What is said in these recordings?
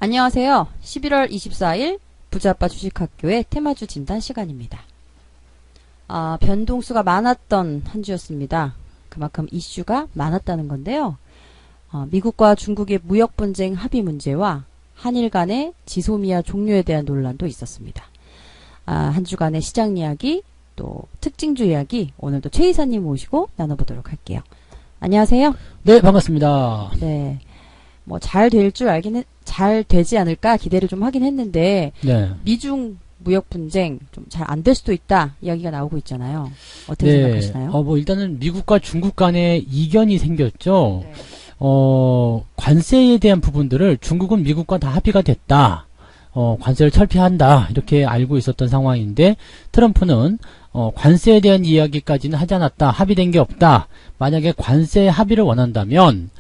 안녕하세요. 11월 24일 부자아빠 주식학교의 테마주 진단 시간입니다. 변동수가 많았던 한 주였습니다. 그만큼 이슈가 많았다는 건데요. 미국과 중국의 무역분쟁 합의 문제와 한일 간의 지소미아 종료에 대한 논란도 있었습니다. 한 주간의 시장 이야기, 또 특징주 이야기, 오늘도 최 이사님 모시고 나눠보도록 할게요. 안녕하세요. 네, 반갑습니다. 네. 잘 될 줄 잘 되지 않을까 기대를 좀 하긴 했는데, 네. 미중 무역 분쟁 좀 잘 안 될 수도 있다 이야기가 나오고 있잖아요. 어떻게 생각하시나요? 일단은 미국과 중국 간에 이견이 생겼죠. 네. 관세에 대한 부분들을 중국은 미국과 다 합의가 됐다. 관세를 철폐한다. 이렇게 알고 있었던 상황인데, 트럼프는 관세에 대한 이야기까지는 하지 않았다. 합의된 게 없다. 만약에 관세 합의를 원한다면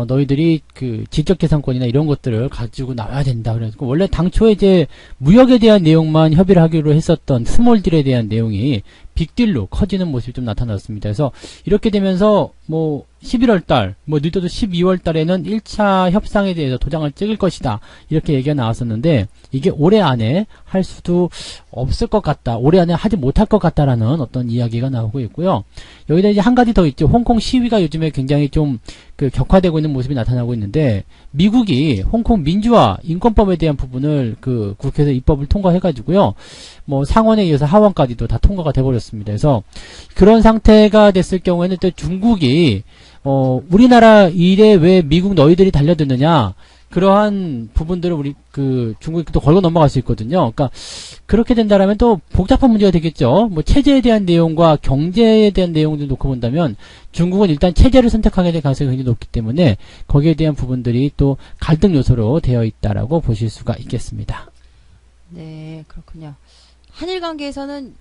너희들이 그 지적재산권이나 이런 것들을 가지고 나와야 된다. 그래서 원래 당초에 이제 무역에 대한 내용만 협의를 하기로 했었던 스몰딜에 대한 내용이 빅딜로 커지는 모습이 좀 나타났습니다. 그래서 이렇게 되면서 11월 달, 늦어도 12월 달에는 1차 협상에 대해서 도장을 찍을 것이다. 이렇게 얘기가 나왔었는데, 이게 올해 안에 할 수도 없을 것 같다. 올해 안에 하지 못할 것 같다라는 어떤 이야기가 나오고 있고요. 여기다 이제 한 가지 더 있죠. 홍콩 시위가 요즘에 굉장히 좀 격화되고 있는 모습이 나타나고 있는데, 미국이 홍콩 민주화 인권법에 대한 부분을 국회에서 입법을 통과해가지고요. 상원에 이어서 하원까지도 다 통과가 돼버렸습니다. 그래서 그런 상태가 됐을 경우에는 또 중국이 우리나라 일에 왜 미국 너희들이 달려드느냐, 그러한 부분들을 중국이 또 걸고 넘어갈 수 있거든요. 그러니까 그렇게 된다라면 또 복잡한 문제가 되겠죠. 체제에 대한 내용과 경제에 대한 내용도 놓고 본다면 중국은 일단 체제를 선택하게 될 가능성이 굉장히 높기 때문에 거기에 대한 부분들이 또 갈등 요소로 되어 있다라고 보실 수가 있겠습니다. 네, 그렇군요. 한일 관계에서는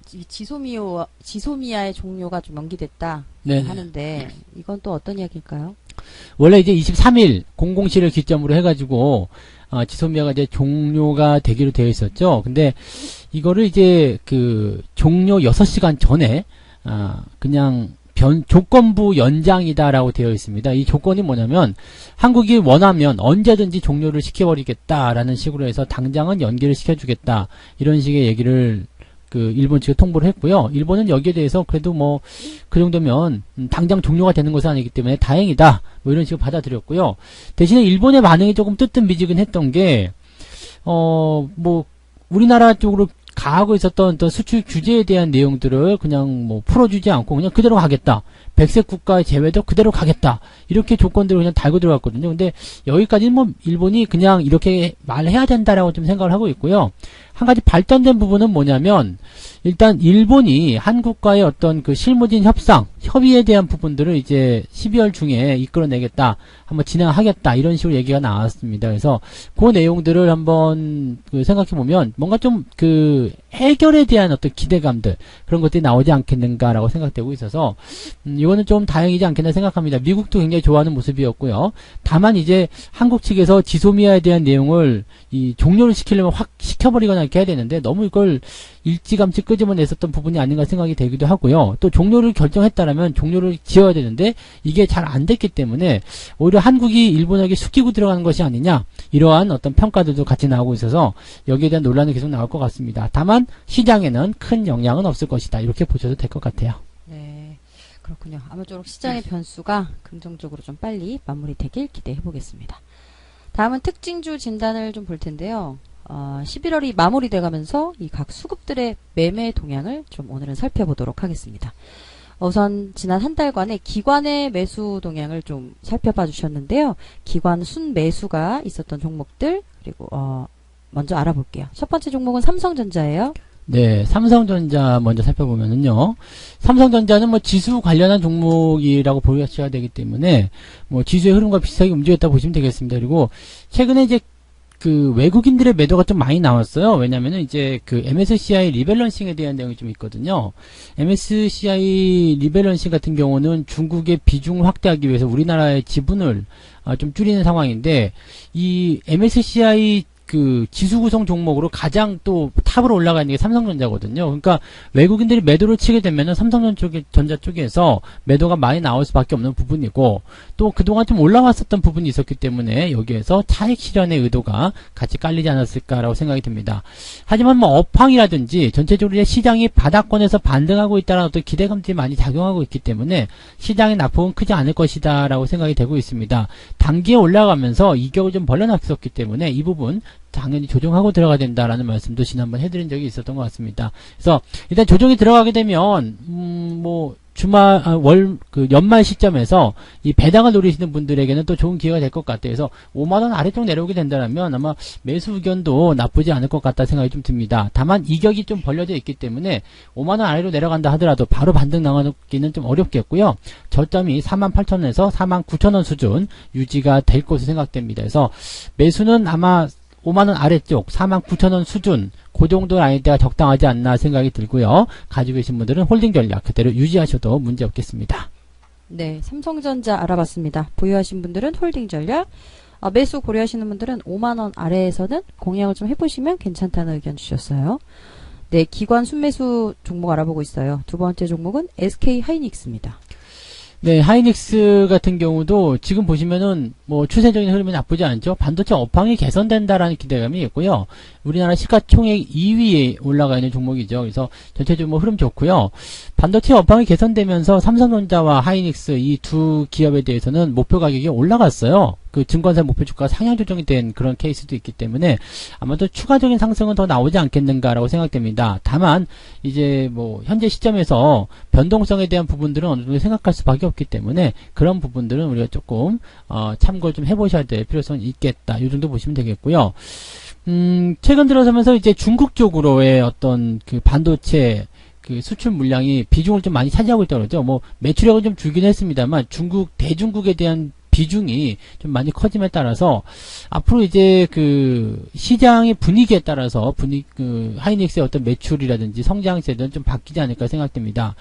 지소미아의 종료가 좀 연기됐다 하는데, 이건 또 어떤 이야기일까요? 원래 이제 23일 00시를 기점으로 해가지고 지소미아가 이제 종료가 되기로 되어 있었죠. 근데 이거를 이제 종료 6시간 전에 그냥 조건부 연장이다라고 되어 있습니다. 이 조건이 뭐냐면 한국이 원하면 언제든지 종료를 시켜버리겠다라는 식으로 해서 당장은 연기를 시켜주겠다, 이런 식의 얘기를 일본 측에 통보를 했고요. 일본은 여기에 대해서 그래도 그 정도면 당장 종료가 되는 것은 아니기 때문에 다행이다, 이런 식으로 받아들였고요. 대신에 일본의 반응이 조금 뜨뜻미지근했던 게 우리나라 쪽으로 가하고 있었던 어떤 수출 규제에 대한 내용들을 그냥 풀어주지 않고 그냥 그대로 가겠다. 백색 국가의 제외도 그대로 가겠다. 이렇게 조건들을 그냥 달고 들어갔거든요. 근데 여기까지는 일본이 그냥 이렇게 말해야 된다라고 좀 생각을 하고 있고요. 한 가지 발전된 부분은 뭐냐면, 일단 일본이 한국과의 어떤 실무진 협의에 대한 부분들을 이제 12월 중에 이끌어내겠다, 한번 진행하겠다, 이런 식으로 얘기가 나왔습니다. 그래서 그 내용들을 한번 생각해보면 뭔가 좀 해결에 대한 어떤 기대감들, 그런 것들이 나오지 않겠는가라고 생각되고 있어서 이거는 좀 다행이지 않겠나 생각합니다. 미국도 굉장히 좋아하는 모습이었고요. 다만 이제 한국 측에서 지소미아에 대한 내용을 종료를 시키려면 확 시켜버리거나 이렇게 해야 되는데, 너무 이걸 일찌감치 끄집어냈었던 부분이 아닌가 생각이 되기도 하고요. 또 종료를 결정했다라면 종료를 지어야 되는데 이게 잘 안 됐기 때문에 오히려 한국이 일본에게 숙이고 들어가는 것이 아니냐, 이러한 어떤 평가들도 같이 나오고 있어서 여기에 대한 논란이 계속 나올 것 같습니다. 다만 시장에는 큰 영향은 없을 것이다, 이렇게 보셔도 될 것 같아요. 네, 그렇군요. 아무쪼록 시장의 변수가 긍정적으로 좀 빨리 마무리되길 기대해 보겠습니다. 다음은 특징주 진단을 좀 볼 텐데요. 11월이 마무리돼 가면서 이 각 수급들의 매매 동향을 좀 오늘은 살펴보도록 하겠습니다. 우선 지난 한 달간의 기관의 매수 동향을 좀 살펴봐 주셨는데요. 기관 순매수가 있었던 종목들, 그리고 먼저 알아볼게요. 첫 번째 종목은 삼성전자예요. 네, 삼성전자 먼저 살펴보면은요. 삼성전자는 지수 관련한 종목이라고 보셔야 되기 때문에 지수의 흐름과 비슷하게 움직였다 보시면 되겠습니다. 그리고 최근에 이제 외국인들의 매도가 좀 많이 나왔어요. 왜냐면은 이제 MSCI 리밸런싱에 대한 내용이 좀 있거든요. MSCI 리밸런싱 같은 경우는 중국의 비중을 확대하기 위해서 우리나라의 지분을 좀 줄이는 상황인데, 이 MSCI 그 지수 구성 종목으로 가장 또 탑으로 올라가 있는 게 삼성전자거든요. 그러니까 외국인들이 매도를 치게 되면은 삼성전자 쪽에서 매도가 많이 나올 수밖에 없는 부분이고, 또 그동안 좀 올라왔었던 부분이 있었기 때문에 여기에서 차익 실현의 의도가 같이 깔리지 않았을까라고 생각이 듭니다. 하지만 뭐 업황이라든지 전체적으로 시장이 바닥권에서 반등하고 있다는 어떤 기대감들이 많이 작용하고 있기 때문에 시장의 낙폭은 크지 않을 것이다라고 생각이 되고 있습니다. 단기에 올라가면서 이격을 좀 벌려놨었기 때문에 이 부분 당연히 조정하고 들어가야 된다라는 말씀도 지난번 해드린 적이 있었던 것 같습니다. 그래서 일단 조정이 들어가게 되면 뭐 연말 시점에서 이 배당을 노리시는 분들에게는 또 좋은 기회가 될 것 같아요. 그래서 5만원 아래쪽 내려오게 된다면 아마 매수 의견도 나쁘지 않을 것 같다 생각이 좀 듭니다. 다만 이격이 좀 벌려져 있기 때문에 5만원 아래로 내려간다 하더라도 바로 반등 나가기는 좀 어렵겠고요. 저점이 48,000원에서 49,000원 수준 유지가 될 것으로 생각됩니다. 그래서 매수는 아마 5만원 아래쪽 49,000원 수준 그 정도 라인대가 적당하지 않나 생각이 들고요. 가지고 계신 분들은 홀딩 전략 그대로 유지하셔도 문제 없겠습니다. 네, 삼성전자 알아봤습니다. 보유하신 분들은 홀딩 전략, 매수 고려하시는 분들은 5만원 아래에서는 공략을 좀 해보시면 괜찮다는 의견 주셨어요. 네, 기관 순매수 종목 알아보고 있어요. 두 번째 종목은 SK 하이닉스입니다. 네, 하이닉스 같은 경우도 지금 보시면은 뭐 추세적인 흐름이 나쁘지 않죠. 반도체 업황이 개선된다라는 기대감이 있고요. 우리나라 시가총액 2위에 올라가 있는 종목이죠. 그래서 전체적으로 뭐 흐름 좋고요. 반도체 업황이 개선되면서 삼성전자와 하이닉스 이 두 기업에 대해서는 목표 가격이 올라갔어요. 그 증권사 목표 주가가 상향 조정이 된 그런 케이스도 있기 때문에 아마도 추가적인 상승은 더 나오지 않겠는가라고 생각됩니다. 다만 이제 뭐 현재 시점에서 변동성에 대한 부분들은 어느 정도 생각할 수밖에 없기 때문에 그런 부분들은 우리가 조금 참고를 좀 해보셔야 될 필요성이 있겠다. 이 정도 보시면 되겠고요. 최근 들어서면서 이제 중국 쪽으로의 어떤 그 반도체 그 수출 물량이 비중을 좀 많이 차지하고 있다고 그러죠. 뭐 매출액은 좀 줄긴 했습니다만 대중국에 대한 비중이 좀 많이 커짐에 따라서 앞으로 이제 그 시장의 분위기에 따라서 하이닉스의 어떤 매출이라든지 성장세는 좀 바뀌지 않을까 생각됩니다.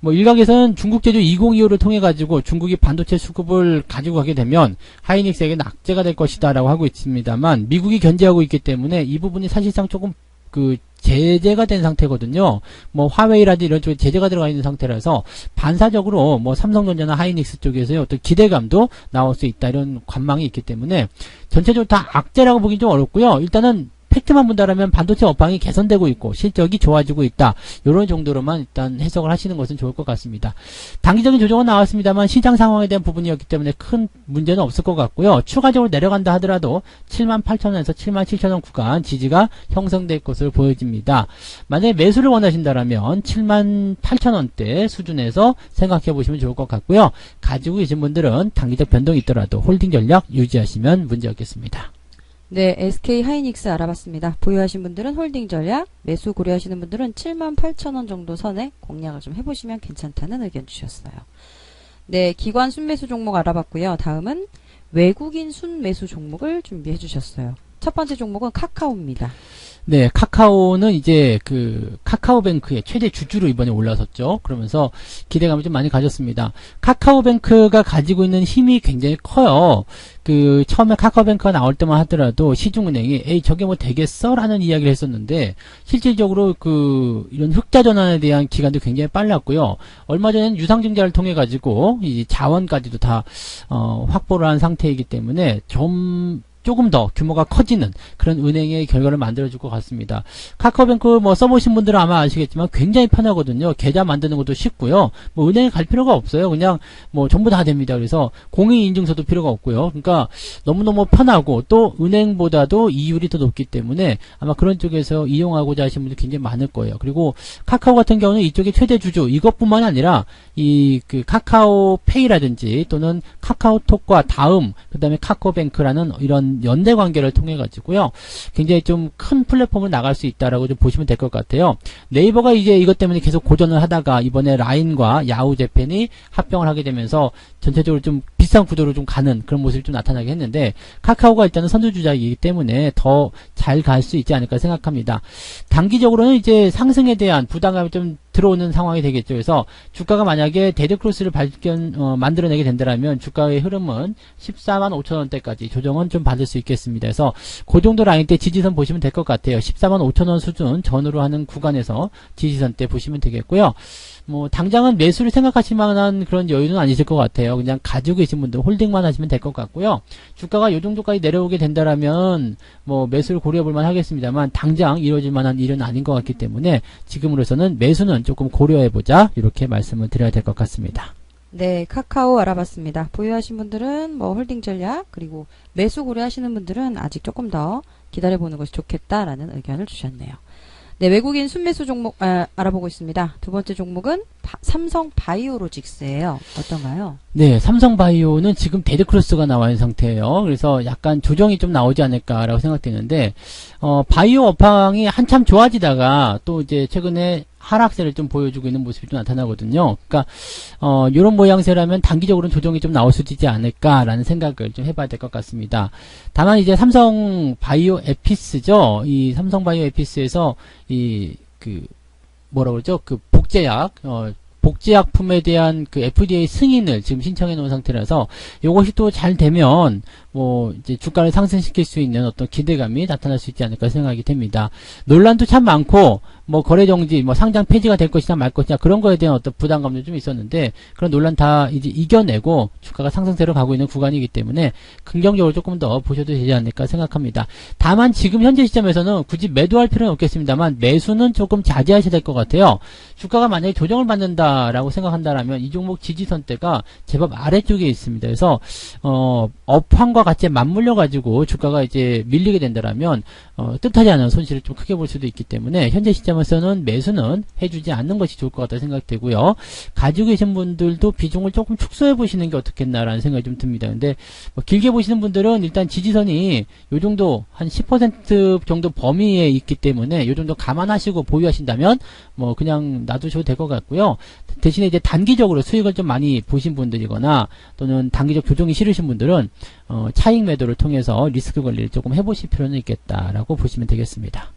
뭐 일각에서는 중국 제조 2025를 통해 가지고 중국이 반도체 수급을 가지고 가게 되면 하이닉스에게 낙제가 될 것이다라고 하고 있습니다만 미국이 견제하고 있기 때문에 이 부분이 사실상 조금 그 제재가 된 상태거든요. 뭐 화웨이라든지 이런 쪽에 제재가 들어가 있는 상태라서 반사적으로 뭐 삼성전자나 하이닉스 쪽에서의 어떤 기대감도 나올 수 있다 이런 관망이 있기 때문에 전체적으로 다 악재라고 보긴 좀 어렵고요. 일단은 팩트만 본다라면 반도체 업황이 개선되고 있고 실적이 좋아지고 있다. 이런 정도로만 일단 해석을 하시는 것은 좋을 것 같습니다. 단기적인 조정은 나왔습니다만 시장 상황에 대한 부분이었기 때문에 큰 문제는 없을 것 같고요. 추가적으로 내려간다 하더라도 78,000원에서 77,000원 구간 지지가 형성될 것으로 보여집니다. 만약에 매수를 원하신다라면 78,000원대 수준에서 생각해 보시면 좋을 것 같고요. 가지고 계신 분들은 단기적 변동이 있더라도 홀딩 전략 유지하시면 문제 없겠습니다. 네, SK 하이닉스 알아봤습니다. 보유하신 분들은 홀딩 전략, 매수 고려하시는 분들은 78,000원 정도 선에 공략을 좀 해보시면 괜찮다는 의견 주셨어요. 네, 기관 순매수 종목 알아봤고요. 다음은 외국인 순매수 종목을 준비해 주셨어요. 첫 번째 종목은 카카오입니다. 네, 카카오는 이제 그 카카오뱅크의 최대 주주로 이번에 올라섰죠. 그러면서 기대감을 좀 많이 가졌습니다. 카카오뱅크가 가지고 있는 힘이 굉장히 커요. 그 처음에 카카오뱅크가 나올 때만 하더라도 시중은행이 에이 저게 뭐 되겠어? 라는 이야기를 했었는데 실질적으로 그 이런 흑자 전환에 대한 기간도 굉장히 빨랐고요. 얼마 전에는 유상증자를 통해 가지고 이 자원까지도 다 확보를 한 상태이기 때문에 조금 더 규모가 커지는 그런 은행의 결과를 만들어줄 것 같습니다. 카카오뱅크 뭐 써보신 분들은 아마 아시겠지만 굉장히 편하거든요. 계좌 만드는 것도 쉽고요. 뭐 은행에 갈 필요가 없어요. 그냥 뭐 전부 다 됩니다. 그래서 공인인증서도 필요가 없고요. 그러니까 너무너무 편하고 또 은행보다도 이율이 더 높기 때문에 아마 그런 쪽에서 이용하고자 하시는 분들이 굉장히 많을 거예요. 그리고 카카오 같은 경우는 이쪽의 최대 주주 이것뿐만 아니라 이 그 카카오페이라든지 또는 카카오톡과 다음 그다음에 카카오뱅크라는 이런 연대 관계를 통해 가지고요. 굉장히 좀 큰 플랫폼을 나갈 수 있다라고 좀 보시면 될 것 같아요. 네이버가 이제 이것 때문에 계속 고전을 하다가 이번에 라인과 야후 재팬이 합병을 하게 되면서 전체적으로 좀 비슷한 구도로 좀 가는 그런 모습이 좀 나타나게 했는데, 카카오가 일단은 선두주자이기 때문에 더 잘 갈 수 있지 않을까 생각합니다. 단기적으로는 이제 상승에 대한 부담감이 좀 들어오는 상황이 되겠죠. 그래서 주가가 만약에 데드크로스를 만들어내게 된다면 주가의 흐름은 14만 5천 원대까지 조정은 좀 받을 수 있겠습니다. 그래서 그 정도 라인 때 지지선 보시면 될 것 같아요. 14만 5천 원 수준 전후로 하는 구간에서 지지선 때 보시면 되겠고요. 뭐 당장은 매수를 생각하실 만한 그런 여유는 아니실 것 같아요. 그냥 가지고 계신 분들 홀딩만 하시면 될 것 같고요. 주가가 이 정도까지 내려오게 된다라면 뭐 매수를 고려해 볼 만 하겠습니다만, 당장 이루어질 만한 일은 아닌 것 같기 때문에 지금으로서는 매수는 조금 고려해 보자, 이렇게 말씀을 드려야 될 것 같습니다. 네, 카카오 알아봤습니다. 보유하신 분들은 뭐 홀딩 전략, 그리고 매수 고려하시는 분들은 아직 조금 더 기다려보는 것이 좋겠다라는 의견을 주셨네요. 네, 외국인 순매수 종목 알아보고 있습니다. 두 번째 종목은 삼성 바이오로직스예요. 어떤가요? 네, 삼성바이오는 지금 데드크로스가 나와 있는 상태예요. 그래서 약간 조정이 좀 나오지 않을까라고 생각되는데, 바이오 업황이 한참 좋아지다가 또 이제 최근에 하락세를 좀 보여주고 있는 모습이 좀 나타나거든요. 그러니까 이런 모양새라면 단기적으로는 조정이 좀 나올 수 있지 않을까라는 생각을 좀 해봐야 될 것 같습니다. 다만 이제 삼성바이오 에피스죠. 이 삼성바이오 에피스에서 뭐라 그러죠? 그 복제약품에 대한 그 FDA 승인을 지금 신청해 놓은 상태라서, 이것이 또 잘 되면 뭐 이제 주가를 상승시킬 수 있는 어떤 기대감이 나타날 수 있지 않을까 생각이 됩니다. 논란도 참 많고, 뭐 거래 정지, 뭐 상장 폐지가 될 것이냐 말 것이냐, 그런 거에 대한 어떤 부담감도 좀 있었는데, 그런 논란 다 이제 이겨내고 주가가 상승세로 가고 있는 구간이기 때문에 긍정적으로 조금 더 보셔도 되지 않을까 생각합니다. 다만 지금 현재 시점에서는 굳이 매도할 필요는 없겠습니다만, 매수는 조금 자제하셔야 될 것 같아요. 주가가 만약에 조정을 받는다라고 생각한다라면 이 종목 지지선대가 제법 아래쪽에 있습니다. 그래서 업황과 같이 맞물려 가지고 주가가 이제 밀리게 된다라면 뜻하지 않은 손실을 좀 크게 볼 수도 있기 때문에, 현재 시점에서는 매수는 해주지 않는 것이 좋을 것 같다 생각되고요. 가지고 계신 분들도 비중을 조금 축소해 보시는 게 어떻겠나라는 생각이 좀 듭니다. 근데 뭐 길게 보시는 분들은 일단 지지선이 요 정도 한 10% 정도 범위에 있기 때문에 요 정도 감안하시고 보유하신다면 뭐 그냥 놔두셔도 될 것 같고요. 대신에 이제 단기적으로 수익을 좀 많이 보신 분들이거나 또는 단기적 조정이 싫으신 분들은 차익 매도를 통해서 리스크 관리를 조금 해보실 필요는 있겠다라고 보시면 되겠습니다.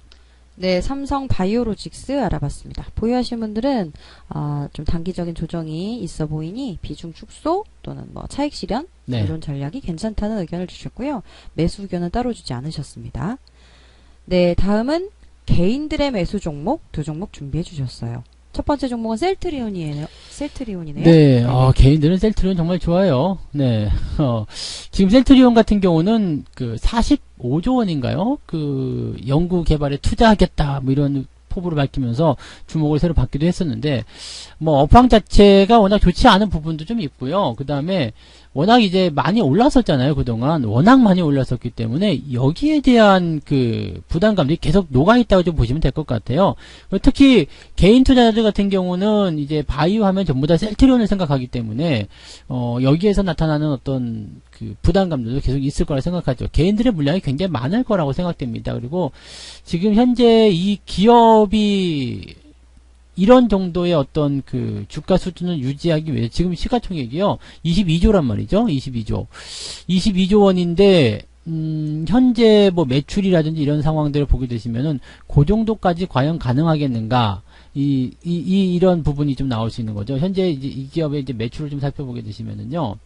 네, 삼성 바이오로직스 알아봤습니다. 보유하신 분들은 좀 단기적인 조정이 있어 보이니 비중 축소 또는 뭐 차익 실현, 네. 이런 전략이 괜찮다는 의견을 주셨고요. 매수 의견은 따로 주지 않으셨습니다. 네, 다음은 개인들의 매수 종목 두 종목 준비해 주셨어요. 첫 번째 종목은 셀트리온이네요. 네, 개인들은 셀트리온 정말 좋아요. 네, 지금 셀트리온 같은 경우는 그 45조 원인가요? 그 연구 개발에 투자하겠다, 뭐 이런 포부를 밝히면서 주목을 새로 받기도 했었는데, 뭐 업황 자체가 워낙 좋지 않은 부분도 좀 있고요. 그 다음에 워낙 이제 많이 올랐었잖아요. 그동안 워낙 많이 올랐었기 때문에 여기에 대한 그 부담감들이 계속 녹아있다고 좀 보시면 될 것 같아요. 특히 개인 투자자들 같은 경우는 이제 바이오 하면 전부 다 셀트리온을 생각하기 때문에 여기에서 나타나는 어떤 그 부담감들도 계속 있을 거라 생각하죠. 개인들의 물량이 굉장히 많을 거라고 생각됩니다. 그리고 지금 현재 이 기업이 이런 정도의 어떤 그 주가 수준을 유지하기 위해 지금 시가총액이요 22조란 말이죠. 22조 원인데 현재 뭐 매출이라든지 이런 상황들을 보게 되시면은 그 정도까지 과연 가능하겠는가? 이런 부분이 좀 나올 수 있는 거죠. 현재 이제 이 기업의 이제 매출을 좀 살펴보게 되시면은요,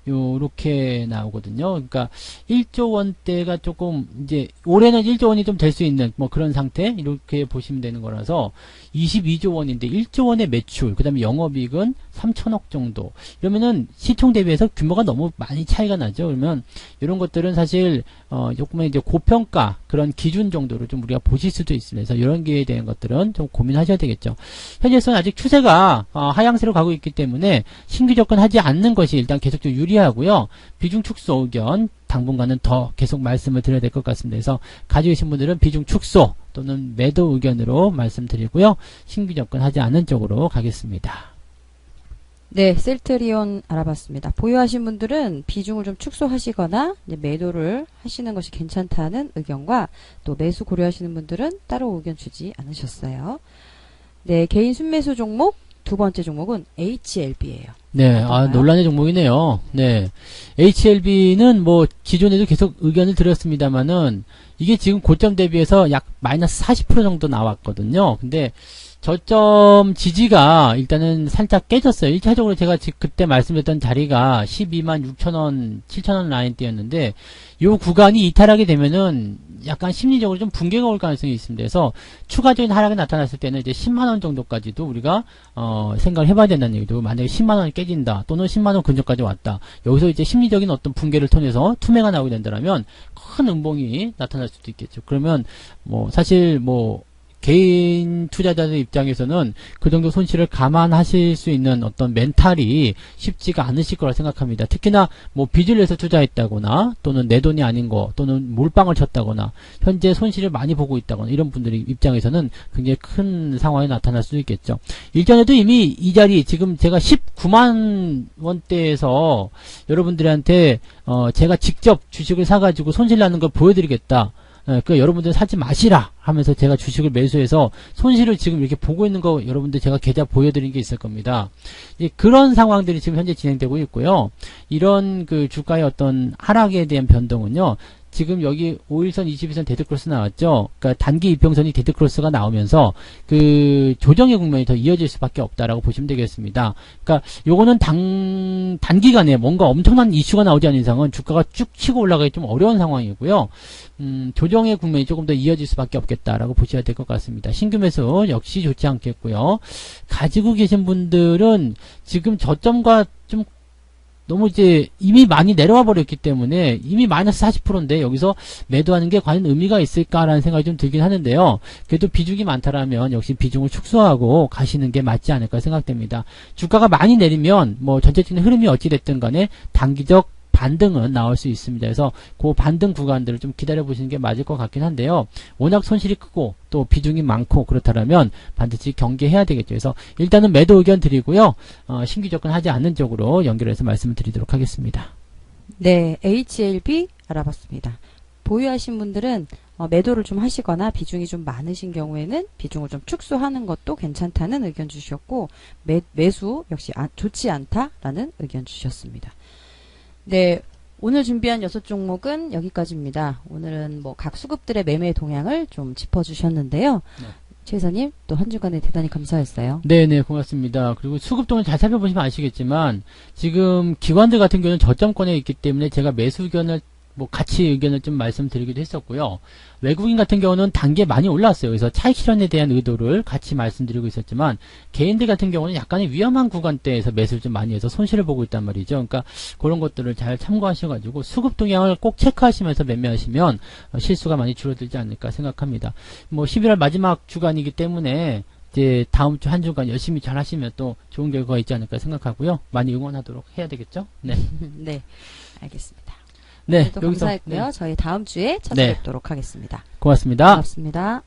요렇게 나오거든요. 그러니까 1조 원대가 조금 이제 올해는 1조 원이 좀 될 수 있는 뭐 그런 상태 이렇게 보시면 되는 거라서 22조 원인데 1조 원의 매출, 그다음에 영업이익은 3천억 정도. 이러면은 시총 대비해서 규모가 너무 많이 차이가 나죠. 그러면 이런 것들은 사실 조금은 이제 고평가 그런 기준 정도로 좀 우리가 보실 수도 있습니다. 그래서 이런 기회에 대한 것들은 좀 고민하셔야 되겠죠. 현재는 아직 추세가 하향세로 가고 있기 때문에 신규 접근하지 않는 것이 일단 계속적으로 유리하고요. 비중 축소 의견 당분간은 더 계속 말씀을 드려야 될 것 같습니다. 그래서 가지고 계신 분들은 비중 축소 또는 매도 의견으로 말씀드리고요. 신규 접근하지 않는 쪽으로 가겠습니다. 네, 셀트리온 알아봤습니다. 보유하신 분들은 비중을 좀 축소하시거나 이제 매도를 하시는 것이 괜찮다는 의견과 또 매수 고려하시는 분들은 따로 의견 주지 않으셨어요. 네, 개인 순매수 종목 두 번째 종목은 HLB예요. 네, 어떤가요? 논란의 종목이네요. 네. HLB는 뭐, 기존에도 계속 의견을 드렸습니다만은, 이게 지금 고점 대비해서 약 마이너스 40% 정도 나왔거든요. 근데, 저점 지지가 일단은 살짝 깨졌어요. 1차적으로 제가 그때 말씀드렸던 자리가 12만 6천원, 7천원 라인대였는데, 요 구간이 이탈하게 되면은 약간 심리적으로 좀 붕괴가 올 가능성이 있습니다. 그래서 추가적인 하락이 나타났을 때는 이제 10만원 정도까지도 우리가, 생각을 해봐야 된다는 얘기죠. 만약에 10만원이 깨진다, 또는 10만원 근처까지 왔다. 여기서 이제 심리적인 어떤 붕괴를 통해서 투매가 나오게 된다면 큰 음봉이 나타날 수도 있겠죠. 그러면 사실 개인 투자자들 입장에서는 그 정도 손실을 감안하실 수 있는 어떤 멘탈이 쉽지가 않으실 거라 생각합니다. 특히나 빚을 내서 투자했다거나 또는 내 돈이 아닌 거 또는 몰빵을 쳤다거나 현재 손실을 많이 보고 있다거나 이런 분들의 입장에서는 굉장히 큰 상황이 나타날 수 있겠죠. 일전에도 이미 이 자리 지금 제가 19만 원대에서 여러분들한테 제가 직접 주식을 사가지고 손실 나는 걸 보여드리겠다. 여러분들 사지 마시라 하면서 제가 주식을 매수해서 손실을 지금 이렇게 보고 있는 거 여러분들 제가 계좌 보여드린 게 있을 겁니다. 그런 상황들이 지금 현재 진행되고 있고요. 이런 그 주가의 어떤 하락에 대한 변동은요. 지금 여기 5일선, 21선 데드크로스 나왔죠. 그러니까 단기 이평선이 데드크로스가 나오면서 그 조정의 국면이 더 이어질 수밖에 없다라고 보시면 되겠습니다. 그러니까 요거는 단기간에 뭔가 엄청난 이슈가 나오지 않는 이상은 주가가 쭉 치고 올라가기 좀 어려운 상황이고요. 조정의 국면이 조금 더 이어질 수밖에 없겠다라고 보셔야 될 것 같습니다. 신규 매수 역시 좋지 않겠고요. 가지고 계신 분들은 지금 저점과 좀 너무 이제 이미 많이 내려와 버렸기 때문에 이미 마이너스 40%인데 여기서 매도하는 게 과연 의미가 있을까라는 생각이 좀 들긴 하는데요. 그래도 비중이 많다라면 역시 비중을 축소하고 가시는 게 맞지 않을까 생각됩니다. 주가가 많이 내리면 전체적인 흐름이 어찌됐든 간에 단기적 반등은 나올 수 있습니다. 그래서 그 반등 구간들을 좀 기다려 보시는 게 맞을 것 같긴 한데요. 워낙 손실이 크고 또 비중이 많고 그렇다면 반드시 경계해야 되겠죠. 그래서 일단은 매도 의견 드리고요. 신규 접근하지 않는 쪽으로 연결해서 말씀을 드리도록 하겠습니다. 네, HLB 알아봤습니다. 보유하신 분들은 매도를 좀 하시거나 비중이 좀 많으신 경우에는 비중을 좀 축소하는 것도 괜찮다는 의견 주셨고 매수 역시 좋지 않다라는 의견 주셨습니다. 네, 오늘 준비한 6종목은 여기까지입니다. 오늘은 각 수급들의 매매 동향을 좀 짚어주셨는데요. 네. 최 이사님 또 한 주간에 대단히 감사했어요. 네네, 고맙습니다. 그리고 수급동을 잘 살펴보시면 아시겠지만 지금 기관들 같은 경우는 저점권에 있기 때문에 제가 매수 의견을 같이 의견을 좀 말씀드리기도 했었고요. 외국인 같은 경우는 단계 많이 올랐어요. 그래서 차익 실현에 대한 의도를 같이 말씀드리고 있었지만 개인들 같은 경우는 약간의 위험한 구간대에서 매수를 좀 많이 해서 손실을 보고 있단 말이죠. 그러니까 그런 것들을 잘 참고하셔가지고 수급 동향을 꼭 체크하시면서 매매하시면 실수가 많이 줄어들지 않을까 생각합니다. 11월 마지막 주간이기 때문에 이제 다음 주 한 주간 열심히 잘 하시면 또 좋은 결과가 있지 않을까 생각하고요. 많이 응원하도록 해야 되겠죠? 네. 네, 알겠습니다. 네, 여기서 감사했고요. 네. 저희 다음 주에 찾아뵙도록 하겠습니다. 고맙습니다. 고맙습니다.